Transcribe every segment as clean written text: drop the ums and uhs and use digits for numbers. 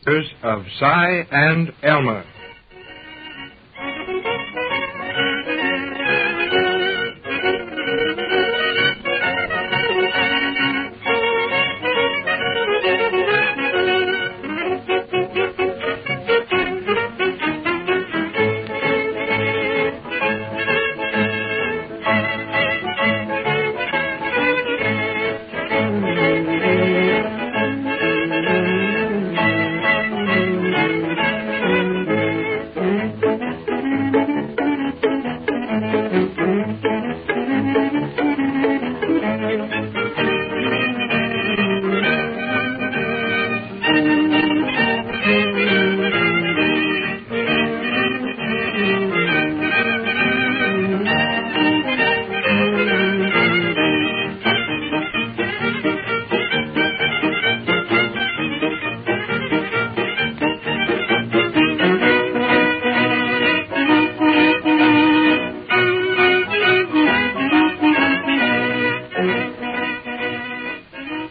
of Cy and Elmer.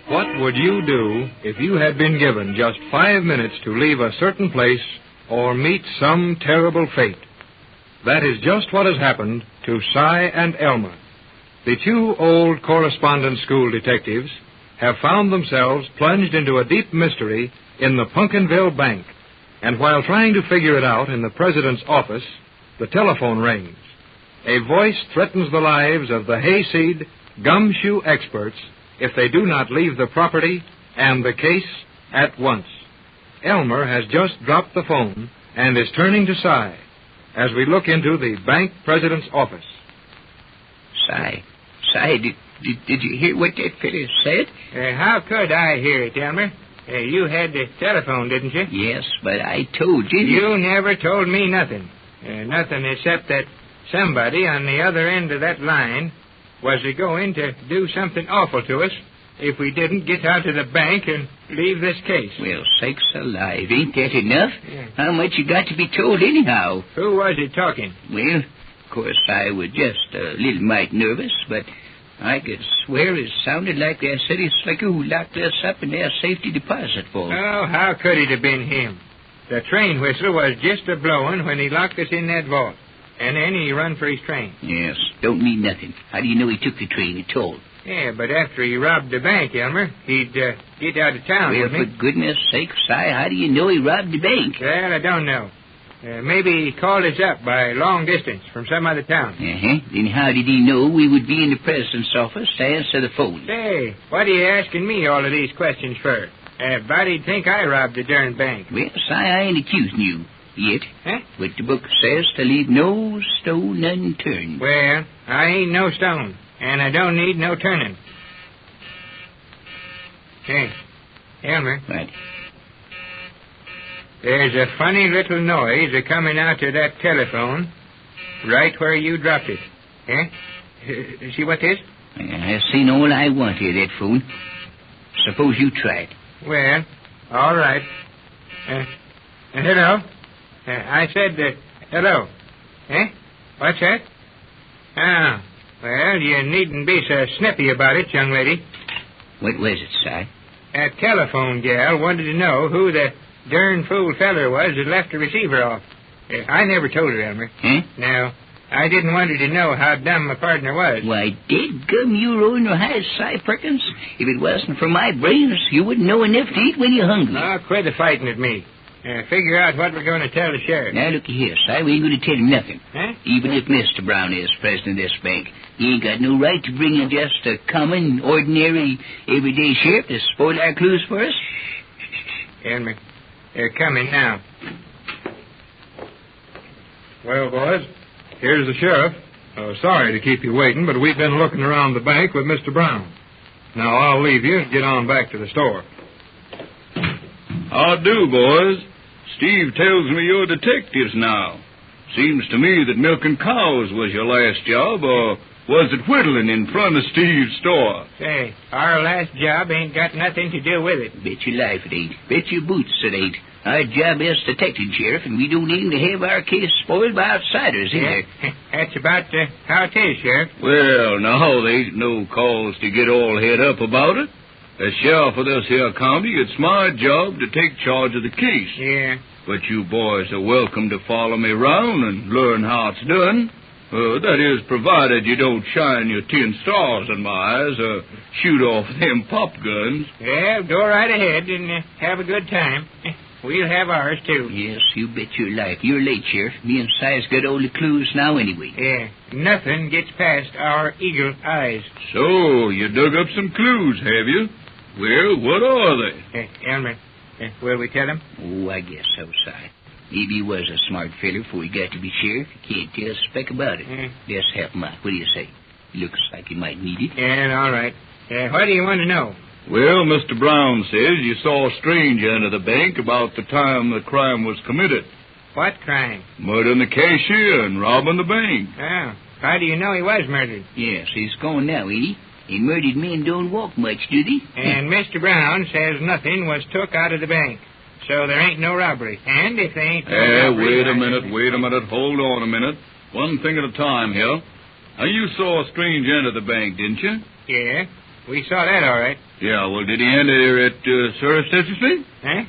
What would you do if you had been given just 5 minutes to leave a certain place or meet some terrible fate? That is just what has happened to Cy and Elmer. The two old correspondence school detectives have found themselves plunged into a deep mystery in the Pumpkinville Bank. And while trying to figure it out in the president's office, the telephone rings. A voice threatens the lives of the hayseed, gumshoe experts if they do not leave the property and the case at once. Elmer has just dropped the phone and is turning to Cy as we look into the bank president's office. Cy, did you hear what that fellow said? How could I hear it, Elmer? You had the telephone, didn't you? Yes, but I told you. You never told me nothing. Nothing except that somebody on the other end of that line was going to do something awful to us if we didn't get out of the bank and leave this case. Well, sakes alive, ain't that enough? Yeah. How much you got to be told anyhow? Who was it talking? Well, of course, I was just a little mite nervous, but I could swear it sounded like that city slicker who locked us up in their safety deposit vault. Oh, how could it have been him? The train whistle was just a-blowing when he locked us in that vault. And then he run for his train. Yes, don't mean nothing. How do you know he took the train at all? Yeah, but after he robbed the bank, Elmer, he'd get out of town with me. Well, for goodness sake, Cy, how do you know he robbed the bank? Well, I don't know. Maybe he called us up by long distance from some other town. Then how did he know we would be in the president's office to answer the phone? Say, what are you asking me all of these questions for? Body'd think I robbed the darn bank. Well, Cy, I ain't accusing you yet. Huh? But the book says to leave no stone unturned. Well, I ain't no stone, and I don't need no turning. Hey, Elmer. What? There's a funny little noise a-coming out of that telephone right where you dropped it. See what this? I've seen all I want here, that phone. Suppose you try it. Well, all right. Hello? I said, hello. What's that? Oh, well, you needn't be so snippy about it, young lady. What was it, Cy? That telephone gal wanted to know who the darn fool feller was that left the receiver off. I never told her, Elmer. No, I didn't want her to know how dumb my partner was. Why, dadgum, you rolling your eyes, Cy Perkins. If it wasn't for my brains, you wouldn't know enough to eat when you're hungry. Oh, quit fighting at me. Figure out what we're going to tell the sheriff. Now, looky here, Cy, we ain't going to tell him nothing. Even if Mr. Brown is president of this bank, he ain't got no right to bring in just a common, ordinary, everyday sheriff to spoil our clues for us. Elmer, they're coming now. Well, boys, here's the sheriff. Sorry to keep you waiting, but we've been looking around the bank with Mr. Brown. Now, I'll leave you and get on back to the store. How do, boys? Steve tells me you're detectives now. Seems to me that milking cows was your last job, or was it whittling in front of Steve's store? Say, our last job ain't got nothing to do with it. Bet your life it ain't. Bet your boots it ain't. Our job is detective, Sheriff, and we don't aim to have our case spoiled by outsiders either. That's about how it is, Sheriff. Well, now, there ain't no cause to get all head up about it. As sheriff of this here county, it's my job to take charge of the case. Yeah. But you boys are welcome to follow me round and learn how it's done. That is, provided you don't shine your tin stars in my eyes or shoot off them pop guns. Yeah, go right ahead and have a good time. We'll have ours, too. Yes, you bet your life. You're late, Sheriff. Me and Si's got all the clues now anyway. Yeah, nothing gets past our eagle eyes. So, you dug up some clues, have you? Well, what are they? Elmer, will we tell him? Oh, I guess so, Si. Maybe he was a smart feller before he got to be sheriff. He can't tell a speck about it. Let's help him out. What do you say? Looks like he might need it. Yeah, all right. What do you want to know? Well, Mr. Brown says you saw a stranger enter the bank about the time the crime was committed. What crime? Murdering the cashier and robbing the bank. Oh, how do you know he was murdered? Yes, he's gone now, ain't he? And murdered men don't walk much, do they? And Mr. Brown says nothing was took out of the bank. So there ain't no robbery. And if there ain't no robbery... Wait a minute. Hold on a minute. One thing at a time here. Now, you saw a stranger enter the bank, didn't you? Yeah, we saw that all right. Yeah, well, did he enter it surreptitiously? Huh?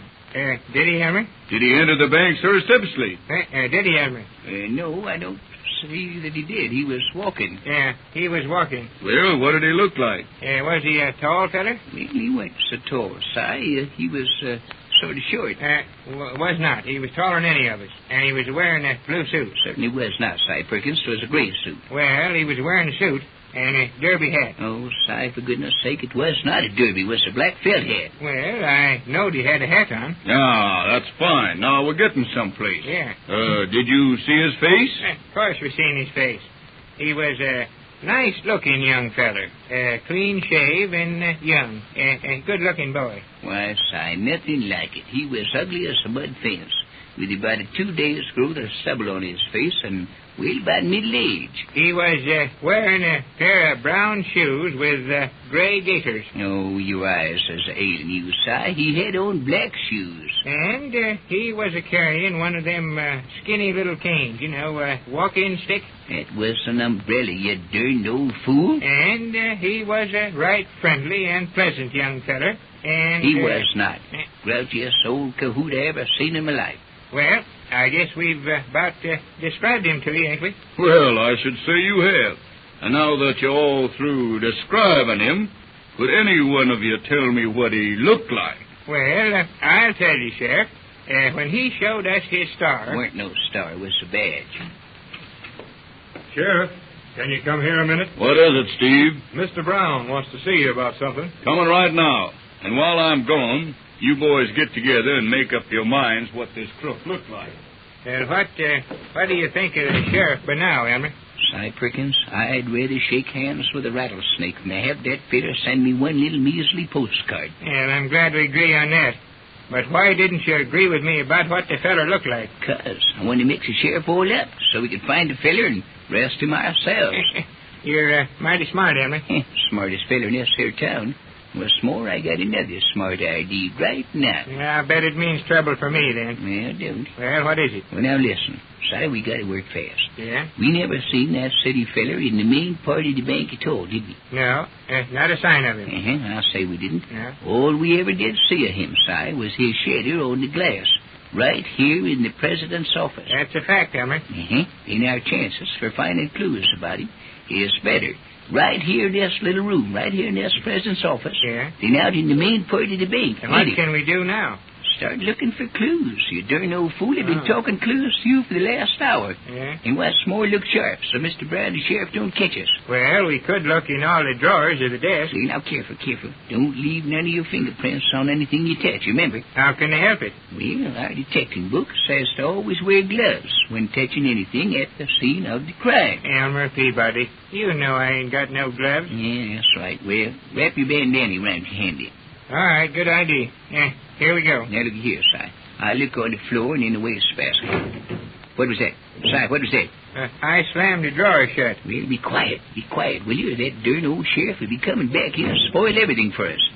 Did he, Elmer? Did he enter the bank surreptitiously? Did he, Elmer? No, I don't see that he did. He was walking. Yeah, he was walking. Well, what did he look like? Was he a tall feller? Well, he wasn't so tall, Si. He was sort of short. Was not. He was taller than any of us. And he was wearing a blue suit. Certainly was not, Si Perkins. It was a gray suit. Well, he was wearing a suit and a derby hat. Oh, Si, for goodness sake, it was not a derby. It was a black felt hat. Well, I knowed he had a hat on. Ah, that's fine. Now, we're getting someplace. Yeah. Did you see his face? Of course we seen his face. He was a nice-looking young feller. Clean-shave and young. A good-looking boy. Why, Si, nothing like it. He was ugly as a mud fence, with about a 2 days' growth of stubble on his face and, well, about middle age. He was wearing a pair of brown shoes with gray gaiters. Oh, your eyes is ailing you, Si. He had on black shoes. And he was carrying one of them skinny little canes, walking stick. That was an umbrella, you darned old fool. And he was a right friendly and pleasant young feller. And he was not. Grouchiest old cahoot I ever seen in my life. Well, I guess we've about described him to you, ain't we? Well, I should say you have. And now that you're all through describing him, could any one of you tell me what he looked like? Well, I'll tell you, Sheriff. When he showed us his star... It weren't no star. It was a badge. Sheriff, can you come here a minute? What is it, Steve? Mr. Brown wants to see you about something. Coming right now. And while I'm gone, you boys get together and make up your minds what this crook looked like. What do you think of the sheriff by now, Elmer? Si Perkins, I'd rather shake hands with a rattlesnake than have that feller send me one little measly postcard. And I'm glad we agree on that. But why didn't you agree with me about what the feller looked like? 'Cause I wanted to mix the sheriff all up so we could find the feller and rest him ourselves. You're mighty smart, Elmer. Smartest feller in this here town. What's more, I got another smart idea right now. I bet it means trouble for me, then. Well, don't. Well, what is it? Well, now listen. Si, we got to work fast. Yeah? We never seen that city feller in the main part of the bank at all, did we? No, not a sign of him. I'll say we didn't. Yeah. All we ever did see of him, Si, was his shadow on the glass, right here in the president's office. That's a fact, Elmer. And our chances for finding clues about him is better right here in this little room, right here in this president's office, than out in the main part of the bank. And what can we do now? Start looking for clues. You darn old fool. I've been talking clues to you for the last hour. Yeah? And what's more, look sharp, so Mr. Brown, the sheriff, don't catch us. Well, we could look in all the drawers of the desk. See, now, careful. Don't leave none of your fingerprints on anything you touch, remember? How can I help it? Well, our detecting book says to always wear gloves when touching anything at the scene of the crime. Elmer Peabody, you know I ain't got no gloves. Yeah, that's right. Well, wrap your bandana around your handy. All right, good idea. Here we go. Now, look here, Si. I look on the floor and in the wastebasket. What was that? Si, what was that? I slammed the drawer shut. Well, be quiet, will you? That darn old sheriff will be coming back here and spoil everything for us.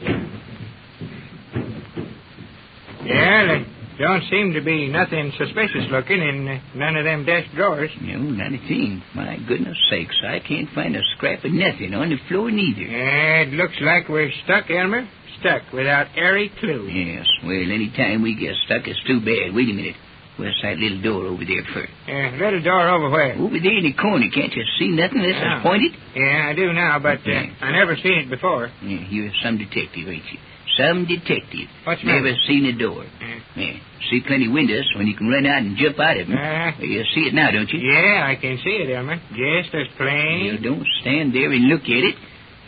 Yeah, don't seem to be nothing suspicious looking in none of them desk drawers. No, not a thing. My goodness sakes, I can't find a scrap of nothing on the floor neither. It looks like we're stuck, Elmer. Stuck without airy clue. Yes, well, any time we get stuck, it's too bad. Wait a minute. Where's that little door over there first? Little door over where? Over there in the corner. Can't you see nothing unless it's pointed? Yeah, I do now, but I never seen it before. Yeah, you're some detective, ain't you? Some detective. What's never that? seen a door. Yeah. See plenty of windows when you can run out and jump out of them. You see it now, don't you? Yeah, I can see it, Elmer. Just as plain. You don't stand there and look at it.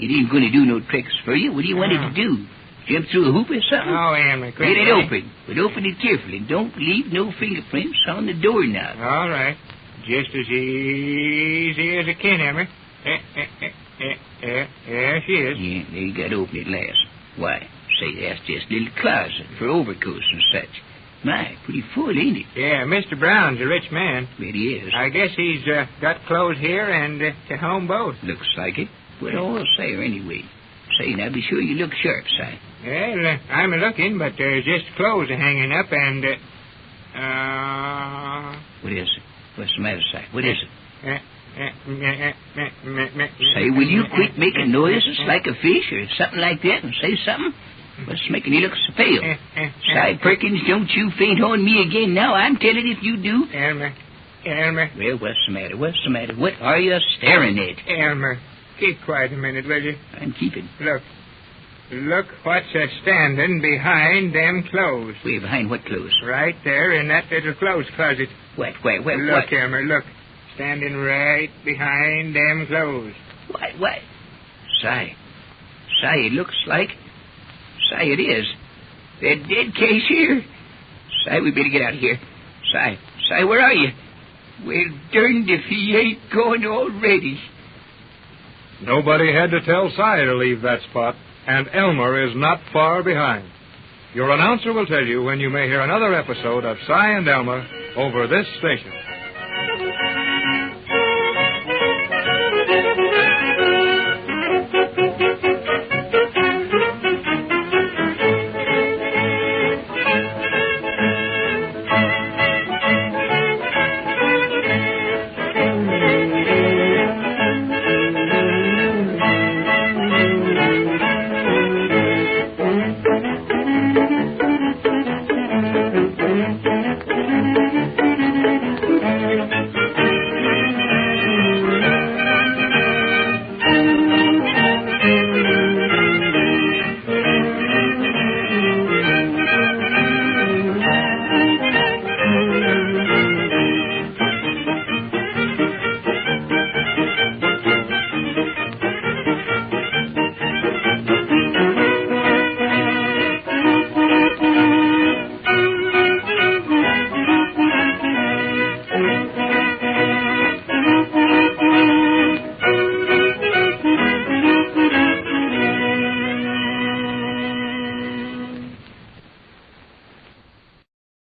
It ain't going to do no tricks for you. What do you want it to do? Jump through a hoop or something? Oh, Elmer, Get it open. But open it carefully. Don't leave no fingerprints on the doorknob. All right. Just as easy as I can, Elmer. There she is. Yeah, there you got to open it last. Why, say, that's just a little closet for overcoats and such. My, pretty full, ain't it? Yeah, Mr. Brown's a rich man. Bet he is. I guess he's got clothes here and to home both. Looks like it. Well, all say anyway. Say, now be sure you look sharp, Si. Well, I'm a-looking, but there's just clothes a-hanging up and, What is it? What's the matter, Si? What is it? Say, will you quit making noises like a fish or something like that and say something? What's making you look so pale? Si Perkins, don't you faint on me again now. I'm telling if you do. Elmer. Well, what's the matter? What's the matter? What are you staring at? Elmer, keep quiet a minute, will you? I'm keeping. Look what's a-standing behind them clothes. Where, behind what clothes? Right there in that little clothes closet. What? Look, Elmer, look. Standing right behind them clothes. What? Si, it looks like... Si, it is. That dead cashier. Si, we better get out of here. Si, where are you? Well, darned if he ain't gone already. Nobody had to tell Si to leave that spot, and Elmer is not far behind. Your announcer will tell you when you may hear another episode of Si and Elmer over this station.